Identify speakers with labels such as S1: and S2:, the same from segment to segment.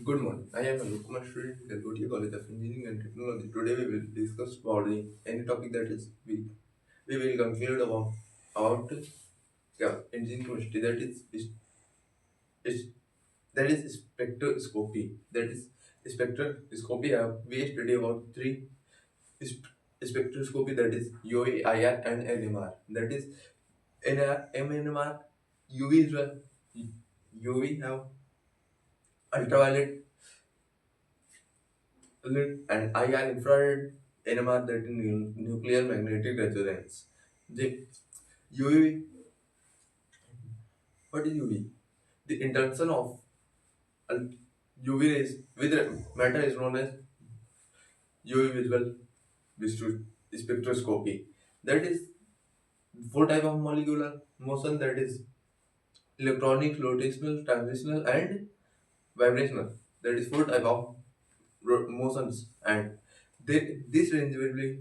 S1: Good morning. I am Anup Kumar, student in the Lothian College of Engineering and Technology. Today we will discuss about any topic that is we will conclude about engineering chemistry is that is spectroscopy. That is spectroscopy. We study about three sp- spectroscopy, that is UV, IR, and NMR. That is NR, MNMR, UV is well. UV have ultraviolet and IR infrared, NMR, that is nuclear magnetic resonance. The UV, what is UV? The interaction of ul- UV rays with matter is known as UV spectroscopy. That is four type of molecular motion, that is electronic, rotational, transitional, and vibrational. That is four type of motions, and this range will be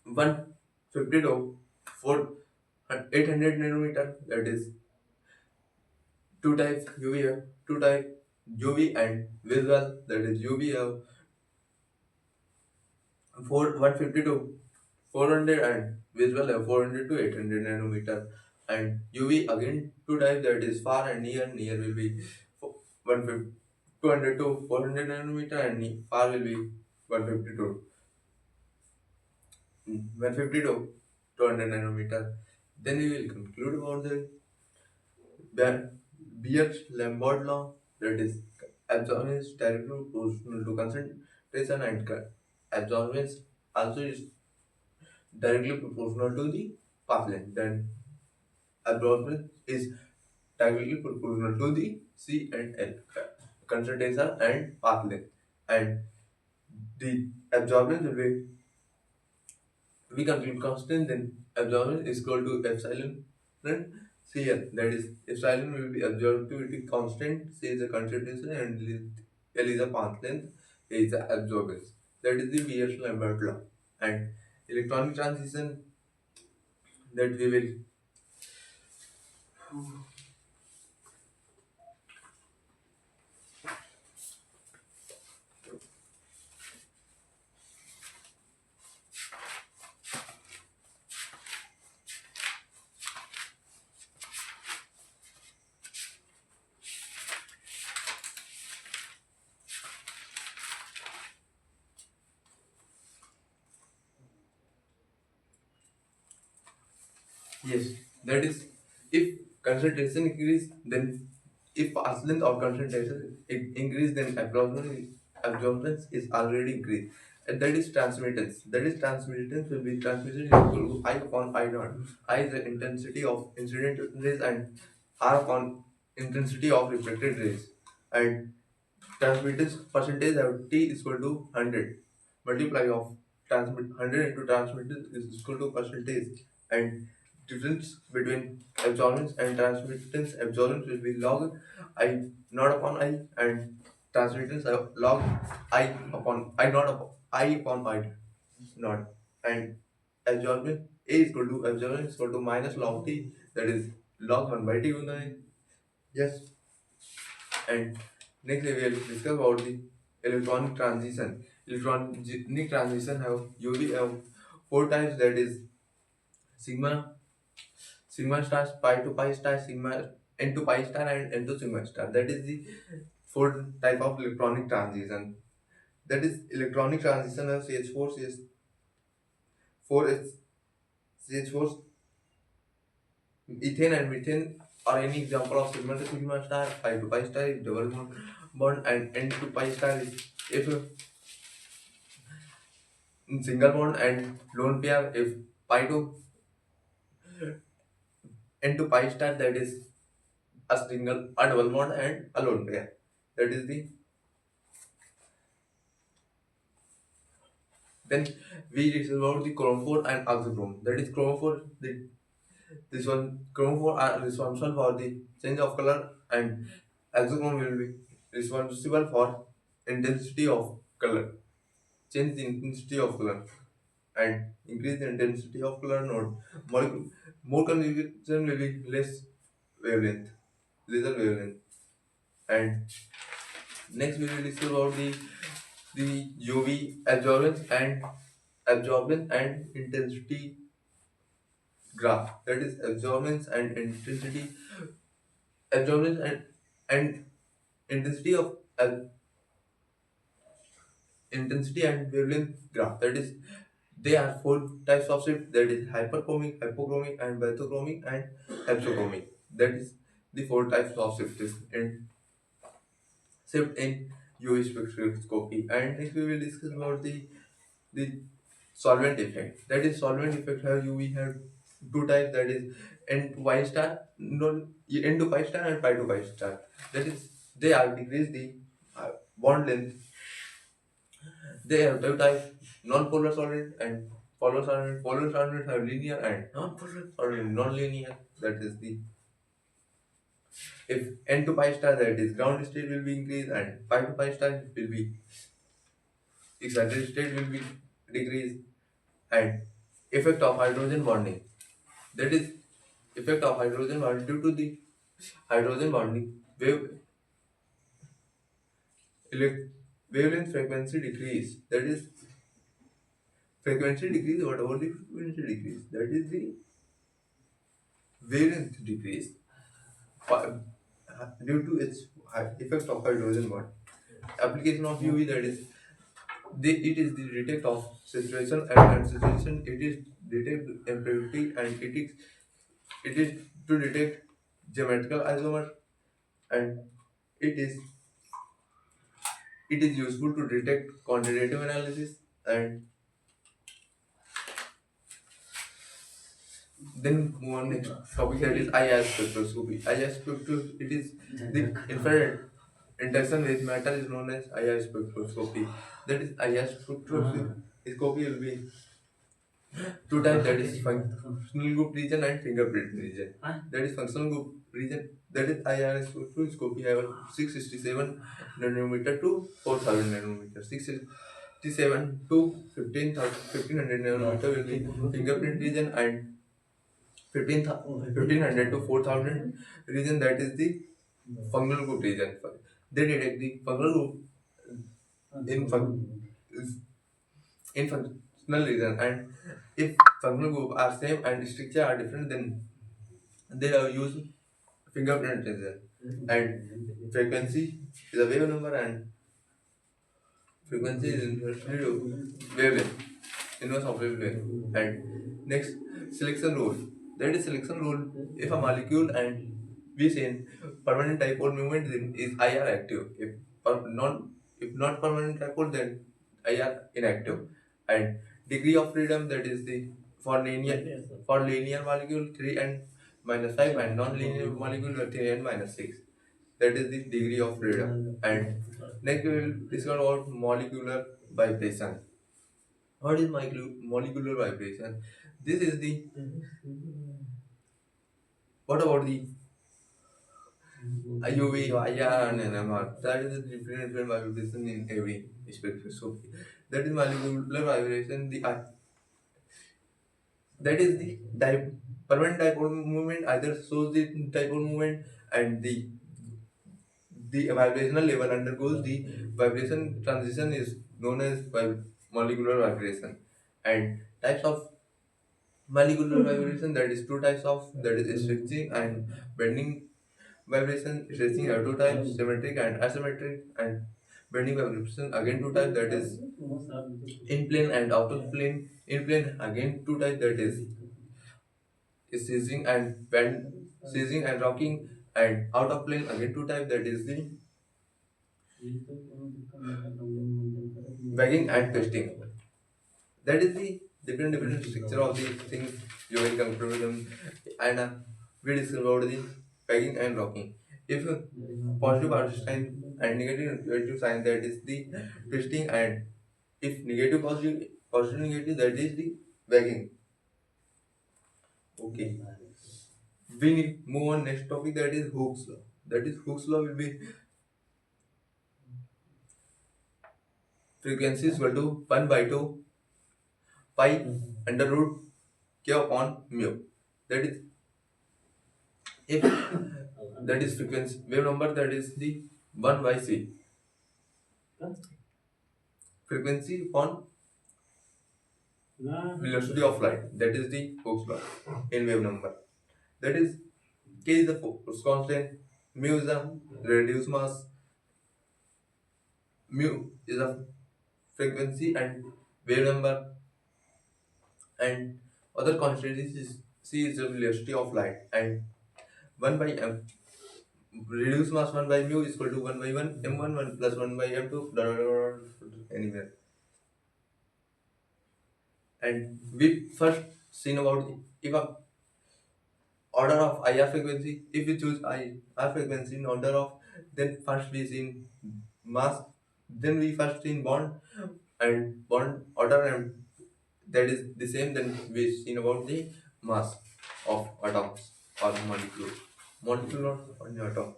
S1: 150 to 4 800 nanometer. That is two types UV have two type UV and visual, that is UV have 150 to 400 and visual have 400 to 800 nanometer. And UV again two type, that is far and near. Near will be 150 200 to 400 nanometer, and far will be 150 to 150 to 200 nanometer. Then we will conclude about the Beer-Lambert law, that is absorption is directly proportional to concentration, and absorbance also is directly proportional to the path length. Then absorption is directly proportional to the C and L, concentration and path length. And the absorbance will be, we complete constant, then absorption is equal to epsilon and Cl. That is, epsilon will be absorptivity constant, C is the concentration, and L is the path length, A is the absorbance. That is the Beer-Lambert law. And electronic transition, that we will. Yes, that is, if concentration increase, then if path length or concentration increase, then absorption is already increased. And that is transmittance. That is, transmittance will be, transmission is equal to I upon I naught. I is the intensity of incident rays, and R upon intensity of reflected rays. And transmittance percentage of T is equal to 100. Multiply of transmit 100 into transmittance is equal to percentage. And difference between absorbance and transmittance, absorbance will be log I not upon I, and transmittance log I upon I not upon I upon I not. And absorbance A is equal to absorbance is equal to minus log T, that is log 1 by T on the. Yes. And next we will discuss about the electronic transition. Electronic transition have usually have four types, that is sigma, sigma star, pi to pi star, sigma n to pi star, and n to sigma star. That is the four type of electronic transition. That is electronic transition of CH4, CH4 is CH4, ethane and methane are any example of sigma to sigma star. Pi to pi star is double bond, and n to pi star is if single bond, and lone pair if pi to n to pi star, that is a double bond and a lone pair. That is the. Then we discuss about the chromophore and oxychrome. That is chromophore. This one chromophore are responsible for the change of color, and oxychrome will be responsible for intensity of color. Change the intensity of color and increase the intensity of color node. Molecule more conjugation will be less wavelength, laser wavelength. And Next we will discuss about the UV absorbance and intensity graph. That is absorbance and intensity of intensity and wavelength graph. That is, there are four types of shift. That is hyperchromic, hypochromic, and bathochromic and hypsochromic. That is the four types of shifts in shift in UV spectroscopy. And next we will discuss about the solvent effect. That is solvent effect. How UV have two types. That is N to Y star, non N to pi star and pi to pi star. That is, they are decrease the bond length. They have two types: non-polar solvent and polar solvent. Polar solvents have linear and non-polar solvent non-linear. That is the, if N to pi star, that is ground state will be increased, and pi to pi star will be excited state will be decreased. And effect of hydrogen bonding. That is effect of hydrogen bonding due to the hydrogen bonding wave elect, wavelength frequency decrease. That is frequency decrease. What about the frequency decrease? That is the wavelength decrease due to its effect of hydrogen bond. Application of UV, that is, it is the detect of saturation and unsaturation. It is detect impurity, and it is to detect geometrical isomer, and it is it is useful to detect quantitative analysis. And then move on next topic, that is IR spectroscopy. IR spectroscopy, it is the infrared interaction with matter is known as IR spectroscopy. That is IR spectroscopy will be two types, that is functional group region and fingerprint region. That is functional group region, that is IR spectroscopy have 667 nanometer to 4000 nanometer. 667 to 1500 nanometer will be fingerprint region, and 1500 to 4000 region, that is the fungal group region. They detect the fungal group in in functional region, and if fungal group are same and structure are different, then they are use fingerprint region. And frequency is a wave number, and frequency is inversely to wavelength, inverse of wavelength. And next, selection rule. That is selection rule. If a molecule and we say permanent dipole moment, then is IR active. If not permanent dipole, then IR inactive. And degree of freedom, that is the, for linear molecule 3 and minus 5, and non-linear molecule 3 and minus 6. That is the degree of freedom. And next we will discuss about molecular vibration. What is molecular vibration? This is the, what about the UV, IR, and NMR? That is the different vibration in every spectroscopy. That is molecular vibration. That is the permanent dipole movement either shows the dipole movement, and the vibrational level undergoes the vibration transition is known as molecular vibration. And types of molecular vibration, that is two types of, that is stretching and bending vibration. Stretching have two types, symmetric and asymmetric. And bending vibration again two types, that is in plane and out of plane. In plane again two types, that is seizing and rocking. And out of plane again two types, that is the wagging and twisting. That is the different structure of the things you will control them. And we discuss about the pegging and rocking. If positive sign and negative sign, that is the twisting. And if positive negative, that is the wagging. Okay, we need move on next topic, that is Hooke's law. That is Hooke's law will be frequency is equal to 1 by 2 pi under root k upon mu. That is, if that is frequency wave number, that is the 1 by c. frequency upon velocity of light. That is the Hooke's law in wave number. That is K is the force constant, mu is the reduced mass, mu is the frequency and wave number, and other constant is C is the velocity of light, and 1 by m reduced mass 1 by mu is equal to 1 by 1 m1 1 plus 1 by m2 anywhere. And we first seen about if a order of IR frequency. If we choose IR frequency in order of, then first we seen mass, then we first seen bond and bond order, and that is the same. Then we seen about the mass of atoms or molecule or an atom.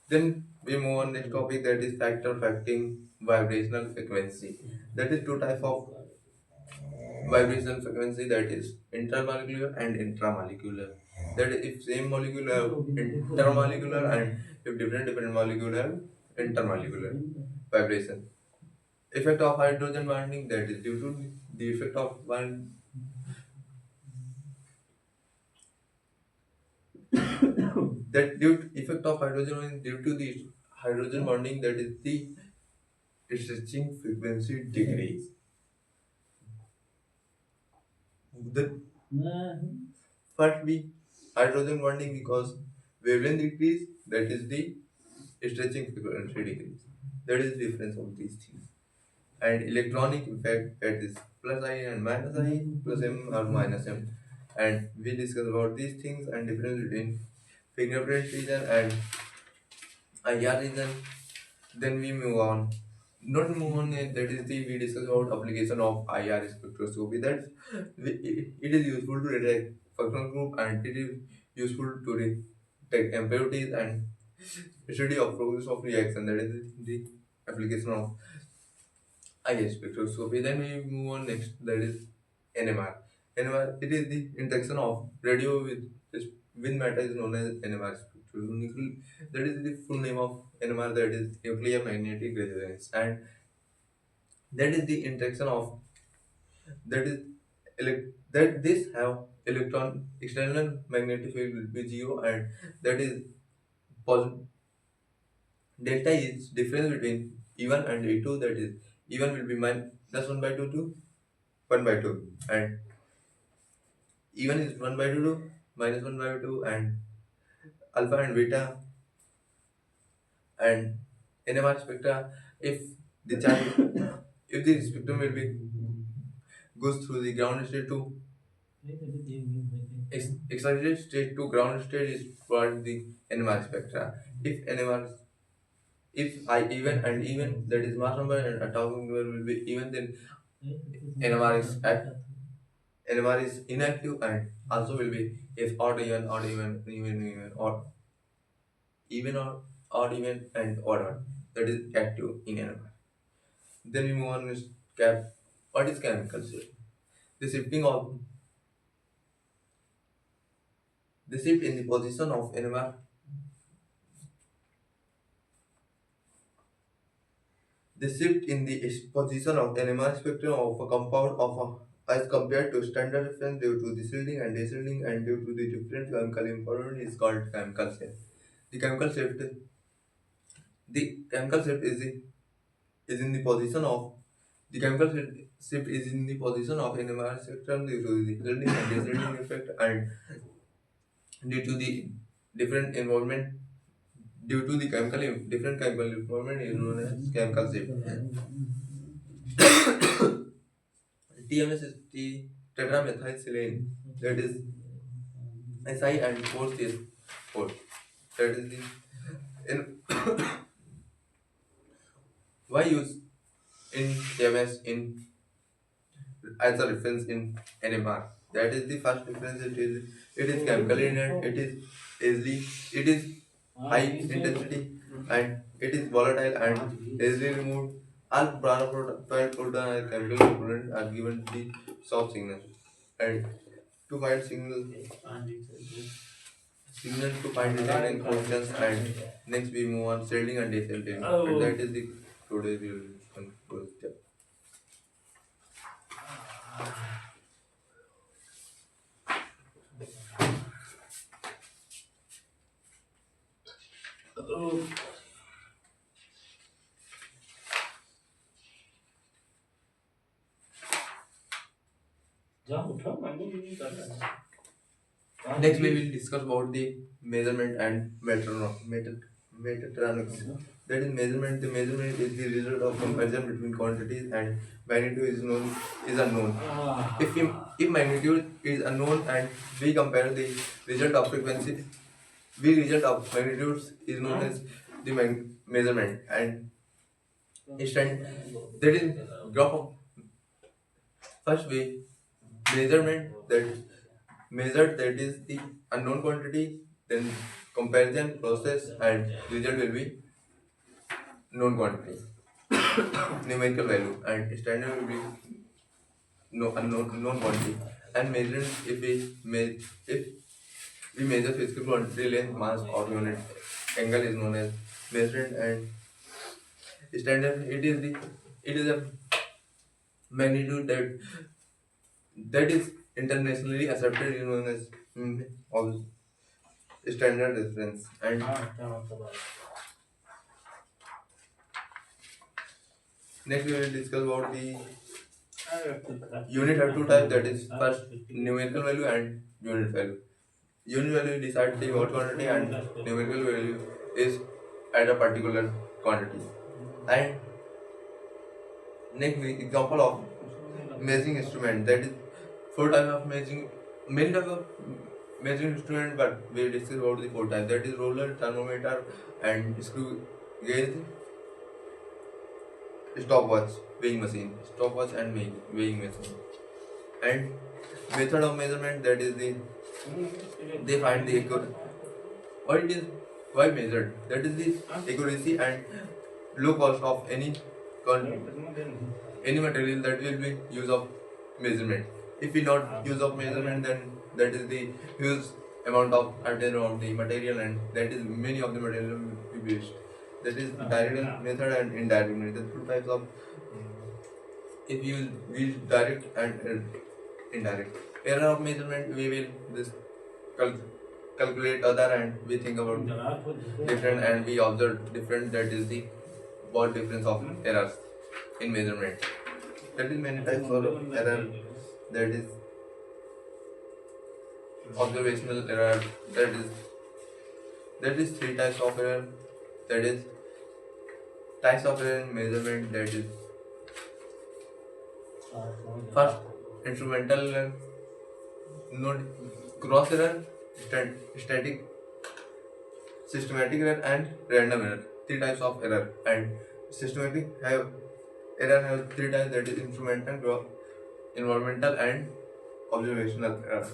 S1: Then we move on next topic, that is factor affecting vibrational frequency. That is two type of vibrational frequency, that is intermolecular and intramolecular. That is if same molecule have intermolecular and if different molecule have intermolecular vibration. Effect of hydrogen bonding, that is due to the effect of one that due to effect of hydrogen bonding due to the hydrogen bonding, that is the stretching frequency decrease. The first be hydrogen bonding because wavelength decrease, that is the stretching frequency decrease. That is the difference of these things. And electronic effect, that is plus I and minus I, plus M or minus M. And we discuss about these things and difference between fingerprint region and IR region. Then we move on. Not move on, that is the we discuss about application of IR spectroscopy. That it is useful to detect functional group, and it is useful to detect impurities and study of process of reaction. That is the application of IR spectroscopy. Then we move on next, that is NMR. NMR, it is the interaction of radio with matter is known as NMR spectrum. That is the full name of NMR, that is nuclear magnetic resonance, and that is the interaction of that is that this have electron external magnetic field will be zero, and that is pos- delta is difference between E1 and E2, that is E1 will be minus 1 by 2 to 1 by 2, and E1 is 1 by 2 to minus 1 by 2, and alpha and beta and NMR spectra, if the charge if the spectrum will be goes through the ground state to excited state to ground state is called the NMR spectra. If NMR if I even and even, that is mass number and atomic number will be even, then NMR is NMR is inactive, and also will be if odd even or even or odd even and odd, that is active in NMR. Then we move on with what is chemical shift? The shifting of the shift in the position of NMR. The shift in the position of NMR spectrum of a compound as compared to standard reference due to the shielding and deshielding and due to the different chemical environment is called chemical shift. The chemical shift is in the position of the chemical shift is in the position of NMR spectrum due to the shielding and deshielding effect, and due to the different environment due to the different chemical environment is known as chemical shift. TMS is the tetramethylsilane, that is SI, and fourth is 4. That is the in why use in TMS in as a reference in NMR. That is the first difference. It is chemically inert. It is easily it is high intensity, and it is volatile and easily removed. All proton and chemical components are given the soft signal, and to find signal to find design and functions. And next we move on shielding and desilting. And that is the today we will conclude. Yeah. Next, we will discuss about the measurement and mechatronics. That is measurement. The measurement is the result of comparison between quantities, and magnitude is unknown. If magnitude is unknown and we compare the result of frequency, the result of magnitudes is known as the measurement, and instant that is graph of first way measurement that measured, that is the unknown quantity, then comparison process and result will be known quantity, numerical value, and standard will be no unknown known quantity. And measured, if we measure physical quantity, length, mass or unit angle is known as measured. And standard, it is a magnitude that is internationally accepted, is known as of standard reference. And next we will discuss about the unit have two types, that is first numerical value and unit value. Unit value decides the whole quantity, and numerical value is at a particular quantity. And next we example of measuring instrument, that is four types of measuring, many types of measuring instrument, but we discuss about the four types, that is roller, thermometer, and screw gauge, stopwatch, weighing machine, stopwatch and weighing machine. And method of measurement, that is they find the why it is why measured, that is the accuracy and low cost of any material that will be use of measurement. If we not use of measurement, then that is the huge amount of item of the material, and that is many of the material will be waste. That is direct method and indirect method. Two types of, if you use direct and indirect. Error of measurement, we will this cal- calculate other, and we think about different, and we observe different. That is the what difference of errors in measurement. That is many types of error. That is observational error. That is three types of error. That is types of error in measurement. That is first instrumental error, node cross error, static, systematic error, and random error. Three types of error. And systematic error have three types, that is instrumental, environmental, and observational error.